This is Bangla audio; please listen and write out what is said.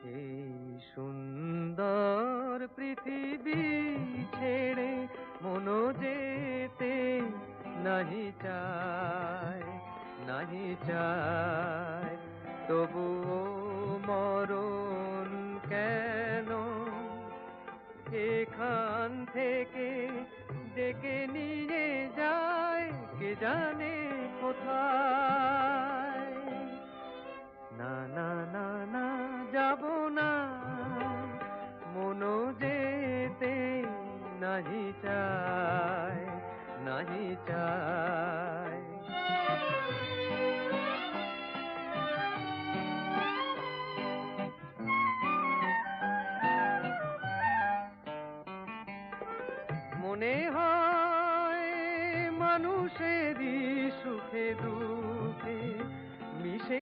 এই সুন্দর পৃথিবী ছেড়ে মনো যেতে নাহি চায়, নাহি চায়। তবুও মরণ কেন এখান থেকে ডেকে নিয়ে যায় কে জানে কোথায়। না না না না, যাব না, মনো যেতে নাহি চায়, নাহি চায়। মনে হয় মানুষেরই সুখে দুঃখে মিশে